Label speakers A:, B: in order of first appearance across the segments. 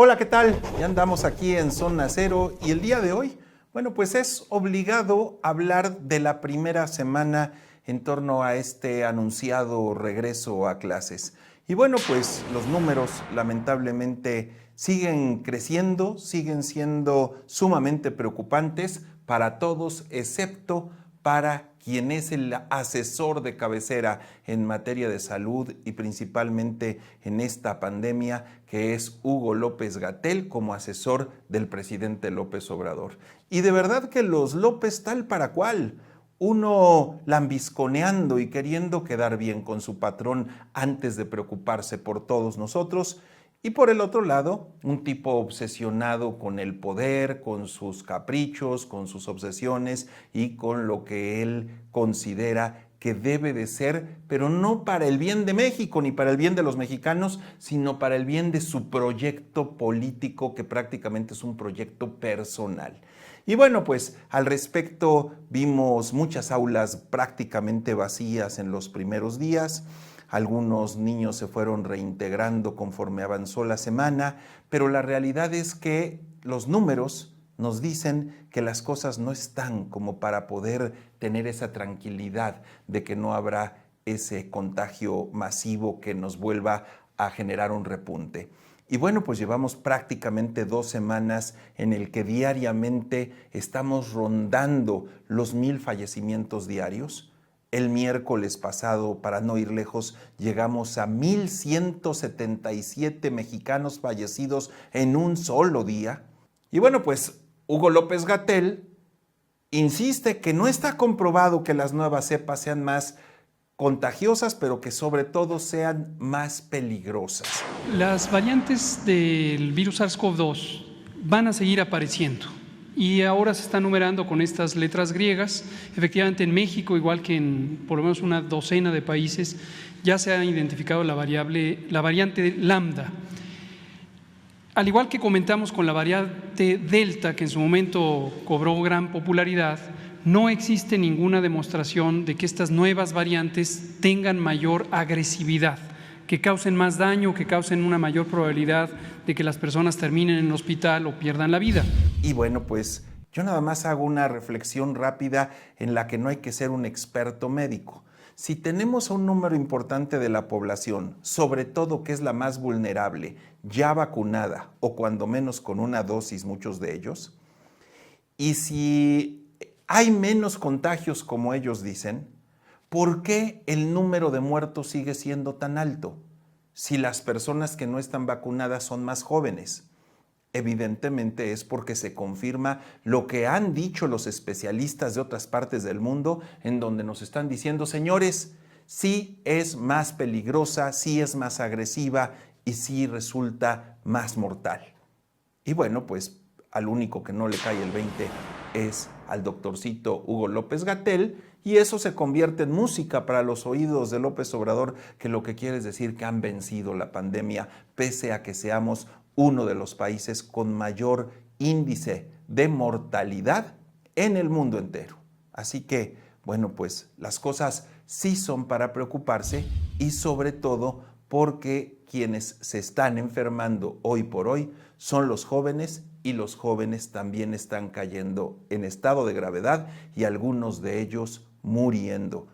A: Hola, ¿qué tal? Ya andamos aquí en Zona Cero y el día de hoy, bueno, pues es obligado hablar de la primera semana en torno a este anunciado regreso a clases. Y bueno, pues los números lamentablemente siguen creciendo, siguen siendo sumamente preocupantes para todos, excepto para quien es el asesor de cabecera en materia de salud y principalmente en esta pandemia, que es Hugo López-Gatell, como asesor del presidente López Obrador. Y de verdad que los López tal para cual, uno lambisconeando y queriendo quedar bien con su patrón antes de preocuparse por todos nosotros. Y por el otro lado, un tipo obsesionado con el poder, con sus caprichos, con sus obsesiones y con lo que él considera que debe de ser, pero no para el bien de México ni para el bien de los mexicanos, sino para el bien de su proyecto político, que prácticamente es un proyecto personal. Y bueno, pues al respecto vimos muchas aulas prácticamente vacías en los primeros días. Algunos niños se fueron reintegrando conforme avanzó la semana, pero la realidad es que los números nos dicen que las cosas no están como para poder tener esa tranquilidad de que no habrá ese contagio masivo que nos vuelva a generar un repunte. Y bueno, pues llevamos prácticamente 2 semanas en el que diariamente estamos rondando los 1000 fallecimientos diarios. El miércoles pasado, para no ir lejos, llegamos a 1177 mexicanos fallecidos en un solo día. Y bueno, pues Hugo López-Gatell insiste que no está comprobado que las nuevas cepas sean más contagiosas, pero que sobre todo sean más peligrosas.
B: Las variantes del virus SARS-CoV-2 van a seguir apareciendo y ahora se está numerando con estas letras griegas. Efectivamente, en México, igual que en por lo menos una docena de países, ya se ha identificado la variante lambda. Al igual que comentamos con la variante Delta, que en su momento cobró gran popularidad, no existe ninguna demostración de que estas nuevas variantes tengan mayor agresividad, que causen más daño, que causen una mayor probabilidad de que las personas terminen en el hospital o pierdan la vida.
A: Y bueno, pues yo nada más hago una reflexión rápida en la que no hay que ser un experto médico. Si tenemos a un número importante de la población, sobre todo que es la más vulnerable, ya vacunada o cuando menos con una dosis, muchos de ellos, y si hay menos contagios como ellos dicen, ¿por qué el número de muertos sigue siendo tan alto si las personas que no están vacunadas son más jóvenes? Evidentemente es porque se confirma lo que han dicho los especialistas de otras partes del mundo, en donde nos están diciendo, señores, sí es más peligrosa, sí es más agresiva y sí resulta más mortal. Y bueno, pues al único que no le cae el 20 es al doctorcito Hugo López-Gatell, y eso se convierte en música para los oídos de López Obrador, que lo que quiere es decir que han vencido la pandemia, pese a que seamos uno de los países con mayor índice de mortalidad en el mundo entero. Así que, bueno, pues las cosas sí son para preocuparse, y sobre todo porque quienes se están enfermando hoy por hoy son los jóvenes, y los jóvenes también están cayendo en estado de gravedad y algunos de ellos muriendo.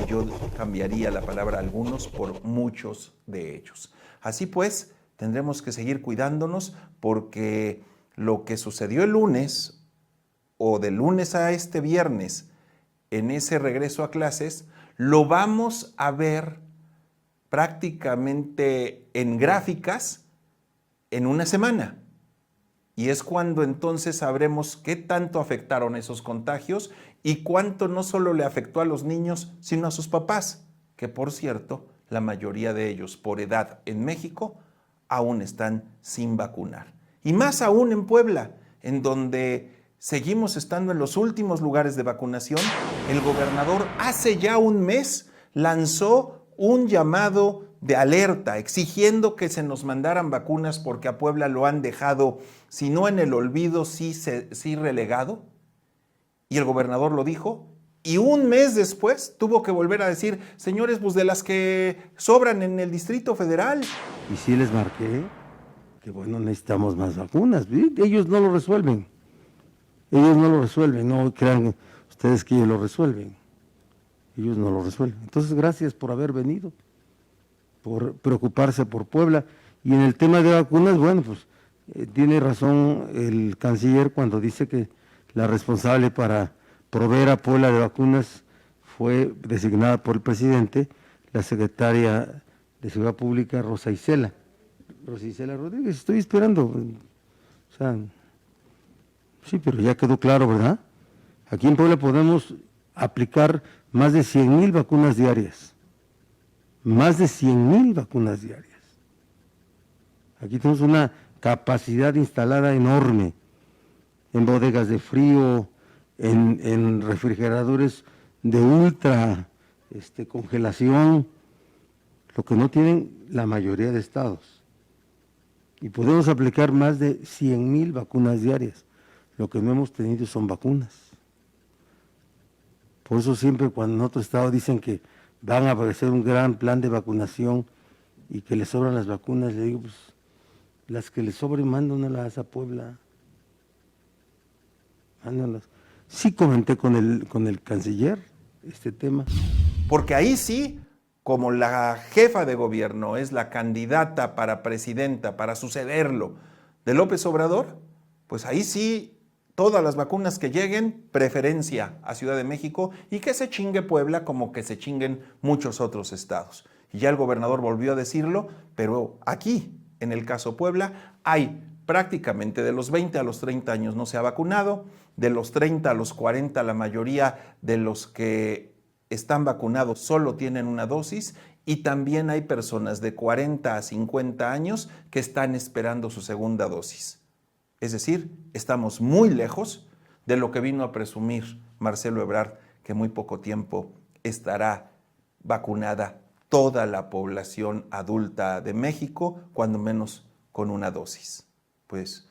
A: Yo cambiaría la palabra algunos por muchos de ellos. Así pues, tendremos que seguir cuidándonos, porque lo que sucedió el lunes o del lunes a este viernes en ese regreso a clases, lo vamos a ver prácticamente en gráficas en una semana. Y es cuando entonces sabremos qué tanto afectaron esos contagios y cuánto no solo le afectó a los niños, sino a sus papás, que por cierto, la mayoría de ellos por edad en México aún están sin vacunar. Y más aún en Puebla, en donde seguimos estando en los últimos lugares de vacunación. El gobernador hace ya un mes lanzó un llamado de alerta exigiendo que se nos mandaran vacunas, porque a Puebla lo han dejado, si no en el olvido, sí relegado. Y el gobernador lo dijo, y un mes después tuvo que volver a decir, señores, pues de las que sobran en el Distrito Federal.
C: ¿Y sí les marqué? que bueno, necesitamos más vacunas. Ellos no lo resuelven. Ellos no lo resuelven, no crean ustedes que ellos lo resuelven. Ellos no lo resuelven. Entonces, gracias por haber venido, por preocuparse por Puebla. Y en el tema de vacunas, bueno, pues tiene razón el canciller cuando dice que la responsable para proveer a Puebla de vacunas fue designada por el presidente, la secretaria de Seguridad Pública, Rosa Isela Rodríguez. Estoy esperando. O sea, sí, pero ya quedó claro, ¿verdad? Aquí en Puebla podemos aplicar más de 100,000 vacunas diarias. Más de 100,000 vacunas diarias. Aquí tenemos una capacidad instalada enorme en bodegas de frío, en refrigeradores de ultra congelación, lo que no tienen la mayoría de estados. Y podemos aplicar más de 100,000 vacunas diarias. Lo que no hemos tenido son vacunas. Por eso siempre cuando en otro estado dicen que van a aparecer un gran plan de vacunación y que les sobran las vacunas, le digo, pues las que les sobren, mándalas a Puebla. Mándalas. Sí comenté con el canciller este tema.
A: Porque ahí sí, como la jefa de gobierno es la candidata para presidenta, para sucederlo de López Obrador, pues ahí sí, todas las vacunas que lleguen, preferencia a Ciudad de México y que se chingue Puebla como que se chinguen muchos otros estados. Y ya el gobernador volvió a decirlo, pero aquí, en el caso Puebla, hay prácticamente de los 20 a los 30 años no se ha vacunado, de los 30 a los 40 la mayoría de los que están vacunados solo tienen una dosis y también hay personas de 40 a 50 años que están esperando su segunda dosis. Es decir, estamos muy lejos de lo que vino a presumir Marcelo Ebrard, que en muy poco tiempo estará vacunada toda la población adulta de México, cuando menos con una dosis. Pues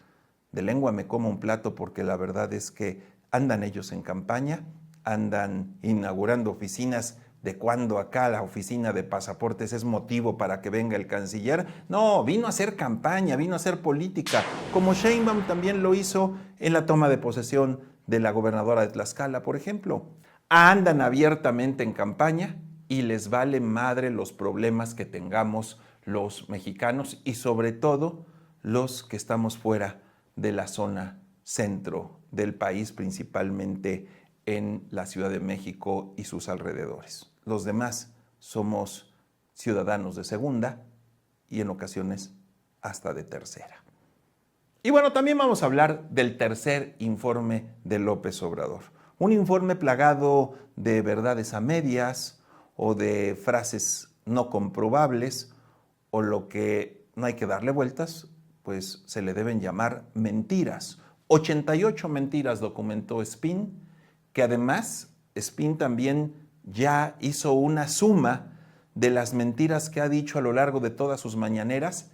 A: de lengua me como un plato porque la verdad es que andan ellos en campaña, andan inaugurando oficinas. De cuando acá la oficina de pasaportes es motivo para que venga el canciller. No, vino a hacer campaña, vino a hacer política, como Sheinbaum también lo hizo en la toma de posesión de la gobernadora de Tlaxcala, por ejemplo. Andan abiertamente en campaña y les vale madre los problemas que tengamos los mexicanos y sobre todo los que estamos fuera de la zona centro del país, principalmente en la Ciudad de México y sus alrededores. Los demás somos ciudadanos de segunda y en ocasiones hasta de tercera. Y bueno, también vamos a hablar del tercer informe de López Obrador. Un informe plagado de verdades a medias o de frases no comprobables o lo que no hay que darle vueltas, pues se le deben llamar mentiras. 88 mentiras documentó Spin, que además Spin también ya hizo una suma de las mentiras que ha dicho a lo largo de todas sus mañaneras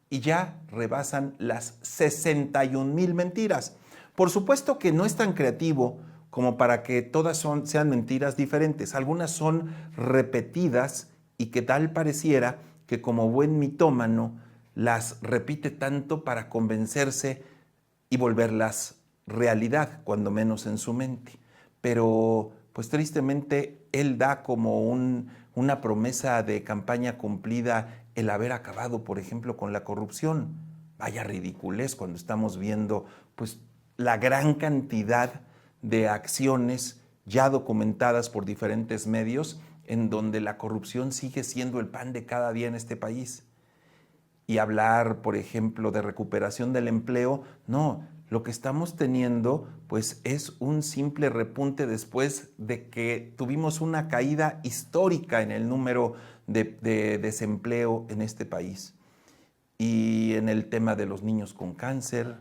A: y ya rebasan las 61,000 mentiras. Por supuesto que no es tan creativo como para que todas sean mentiras diferentes. Algunas son repetidas y que tal pareciera que como buen mitómano las repite tanto para convencerse y volverlas realidad, cuando menos en su mente. Pero pues tristemente él da como una promesa de campaña cumplida el haber acabado, por ejemplo, con la corrupción. Vaya ridiculez cuando estamos viendo pues la gran cantidad de acciones ya documentadas por diferentes medios en donde la corrupción sigue siendo el pan de cada día en este país. Y hablar, por ejemplo, de recuperación del empleo, no, lo que estamos teniendo pues es un simple repunte después de que tuvimos una caída histórica en el número de desempleo en este país. Y en el tema de los niños con cáncer,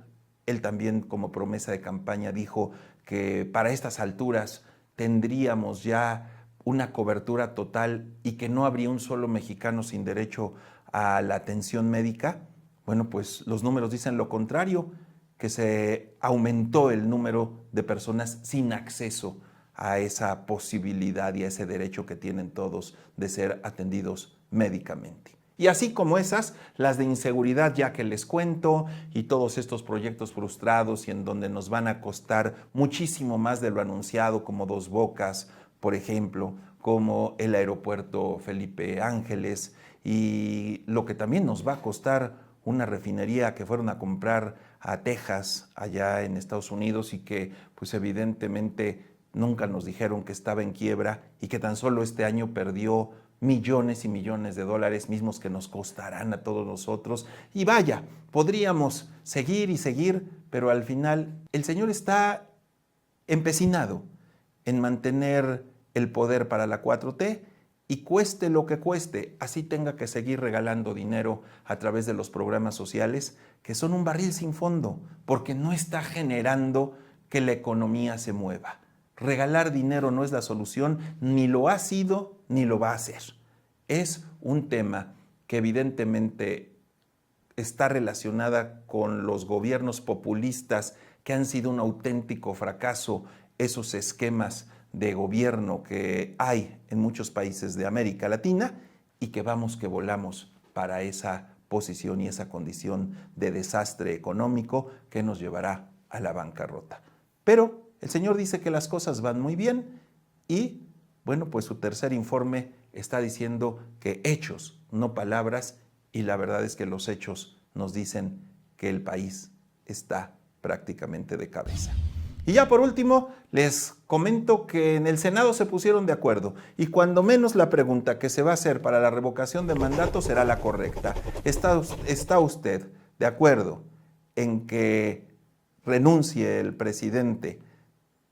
A: él también como promesa de campaña dijo que para estas alturas tendríamos ya una cobertura total y que no habría un solo mexicano sin derecho a la atención médica. Bueno, pues los números dicen lo contrario, que se aumentó el número de personas sin acceso a esa posibilidad y a ese derecho que tienen todos de ser atendidos médicamente. Y así como esas, las de inseguridad ya que les cuento, y todos estos proyectos frustrados y en donde nos van a costar muchísimo más de lo anunciado, como Dos Bocas, por ejemplo, como el aeropuerto Felipe Ángeles, y lo que también nos va a costar una refinería que fueron a comprar a Texas, allá en Estados Unidos, y que pues evidentemente nunca nos dijeron que estaba en quiebra y que tan solo este año perdió millones y millones de dólares mismos que nos costarán a todos nosotros. Y vaya, podríamos seguir y seguir, pero al final el señor está empecinado en mantener el poder para la 4T y cueste lo que cueste, así tenga que seguir regalando dinero a través de los programas sociales, que son un barril sin fondo, porque no está generando que la economía se mueva. Regalar dinero no es la solución, ni lo ha sido, ni lo va a hacer. Es un tema que evidentemente está relacionada con los gobiernos populistas que han sido un auténtico fracaso, esos esquemas de gobierno que hay en muchos países de América Latina y que vamos que volamos para esa posición y esa condición de desastre económico que nos llevará a la bancarrota. Pero el señor dice que las cosas van muy bien y, bueno, pues su tercer informe está diciendo que hechos, no palabras, y la verdad es que los hechos nos dicen que el país está prácticamente de cabeza. Y ya por último, les comento que en el Senado se pusieron de acuerdo y cuando menos la pregunta que se va a hacer para la revocación de mandato será la correcta. ¿Está usted de acuerdo en que renuncie el presidente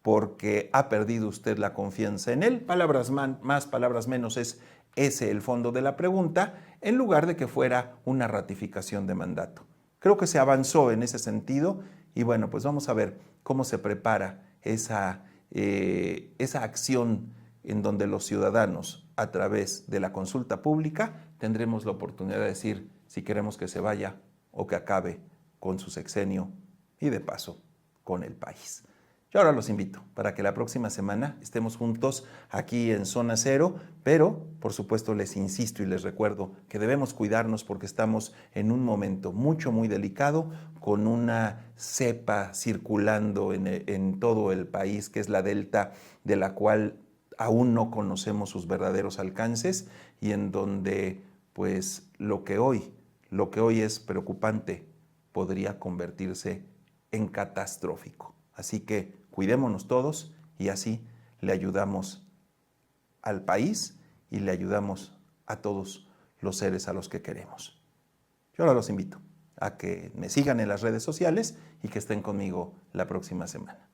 A: porque ha perdido usted la confianza en él? Palabras más, palabras menos, es ese el fondo de la pregunta, en lugar de que fuera una ratificación de mandato. Creo que se avanzó en ese sentido y bueno, pues vamos a ver cómo se prepara esa acción en donde los ciudadanos, a través de la consulta pública, tendremos la oportunidad de decir si queremos que se vaya o que acabe con su sexenio y de paso con el país. Yo ahora los invito para que la próxima semana estemos juntos aquí en Zona Cero, pero por supuesto les insisto y les recuerdo que debemos cuidarnos porque estamos en un momento muy delicado con una cepa circulando en todo el país, que es la Delta, de la cual aún no conocemos sus verdaderos alcances y en donde pues lo que hoy es preocupante podría convertirse en catastrófico. Así que cuidémonos todos y así le ayudamos al país y le ayudamos a todos los seres a los que queremos. Yo ahora los invito a que me sigan en las redes sociales y que estén conmigo la próxima semana.